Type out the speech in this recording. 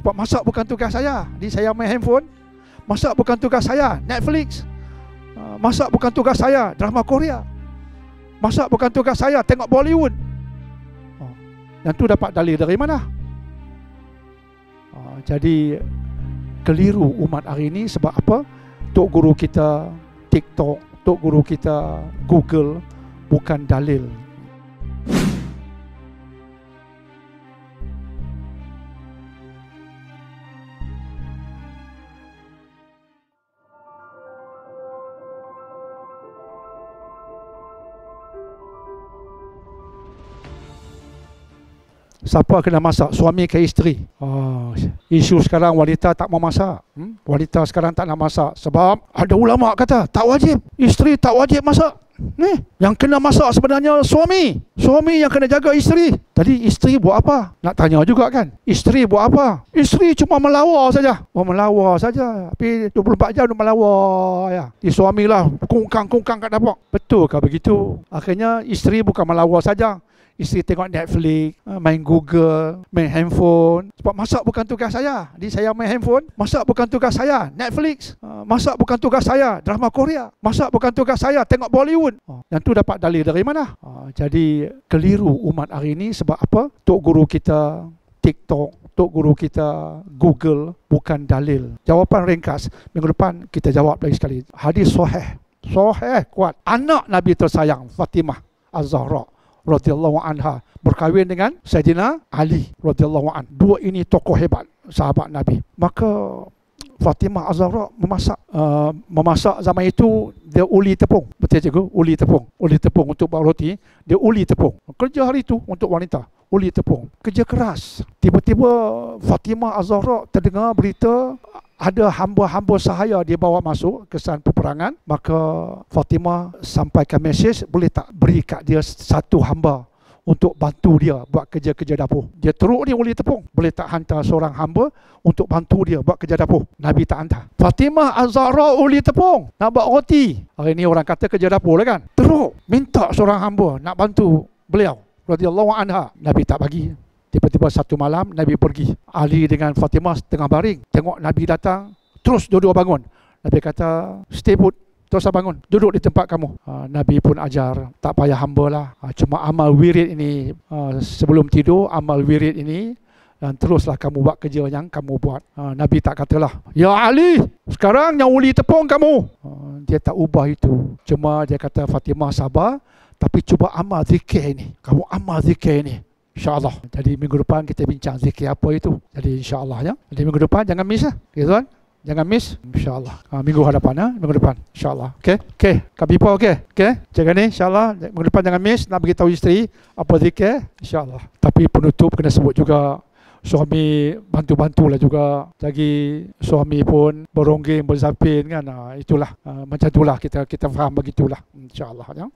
Sebab masak bukan tugas saya. Jadi saya main handphone. Masak bukan tugas saya, Netflix. Masak bukan tugas saya, drama Korea. Masak bukan tugas saya, tengok Bollywood. Yang tu dapat dalil dari mana? Jadi keliru umat hari ini. Sebab apa? Tok guru kita TikTok, tok guru kita Google bukan dalil. Siapa kena masak? Suami ke isteri? Isu sekarang wanita tak mau masak. Wanita sekarang tak nak masak. Sebab ada ulama kata tak wajib. Isteri tak wajib masak. Yang kena masak sebenarnya suami. Suami yang kena jaga isteri. Tadi isteri buat apa? Nak tanya juga kan? Isteri buat apa? Isteri cuma melawar saja. Melawar saja. Tapi 24 jam melawar ya. Suami lah kungkang-kungkang kat dapur. Betul ke begitu? Akhirnya isteri bukan melawar saja. Isteri tengok Netflix, main Google, main handphone. Sebab masak bukan tugas saya. Jadi saya main handphone. Masak bukan tugas saya, Netflix. Masak bukan tugas saya, drama Korea. Masak bukan tugas saya, tengok Bollywood. Yang tu dapat dalil dari mana? Jadi keliru umat hari ini. Sebab apa? Tok guru kita TikTok, tok guru kita Google bukan dalil. Jawapan ringkas. Minggu depan kita jawab lagi sekali. Hadis sahih. Sahih, kuat. Anak Nabi tersayang Fatimah Az-Zahra radhiyallahu anha berkahwin dengan Sayyidina Ali radhiyallahu an. Dua ini tokoh hebat sahabat Nabi. Maka Fatimah Az-Zahra memasak zaman itu dia uli tepung. Betul cikgu? Uli tepung. Uli tepung untuk buat roti. Dia uli tepung. Kerja hari itu untuk wanita. Uli tepung. Kerja keras. Tiba-tiba Fatimah Az-Zahra terdengar berita ada hamba-hamba sahaya dia bawa masuk kesan peperangan. Maka Fatimah sampaikan mesej, boleh tak beri kat dia satu hamba untuk bantu dia buat kerja-kerja dapur. Dia teruk ni uli tepung. Boleh tak hantar seorang hamba untuk bantu dia buat kerja dapur? Nabi tak hantar. Fatimah Az-Zahra uli tepung, nak buat roti. Hari ni orang kata kerja dapur lah kan. Teruk, minta seorang hamba nak bantu beliau radhiyallahu anha. Nabi tak bagi. Tiba-tiba satu malam Nabi pergi. Ali dengan Fatimah tengah baring. Tengok Nabi datang, terus dua-dua bangun. Nabi kata, stay put, terus bangun, duduk di tempat kamu. Nabi pun ajar, tak payah hamba lah. Cuma amal wirid ini, sebelum tidur, amal wirid ini, dan teruslah kamu buat kerja yang kamu buat. Nabi tak katalah, ya Ali, sekarang yang uli tepung kamu. Dia tak ubah itu. Cuma dia kata, Fatimah sabar, tapi cuba amal zikir ini. Kamu amal zikir ini, InsyaAllah. Jadi minggu depan kita bincang zikir apa itu. Jadi insyaAllah ya. Jadi minggu depan jangan miss lah. Okay, tuan? Jangan miss. InsyaAllah. Minggu hadapan ya. Minggu depan. InsyaAllah. Okay? Okay. Kak Bipa okay? Okay? Jaga ni insyaAllah. Minggu depan jangan miss. Nak beritahu isteri apa zikir. InsyaAllah. Tapi penutup kena sebut juga. Suami bantu-bantulah juga. Lagi suami pun beronggeng, berzapin kan. Itulah. Macam itulah kita faham begitulah. InsyaAllah ya.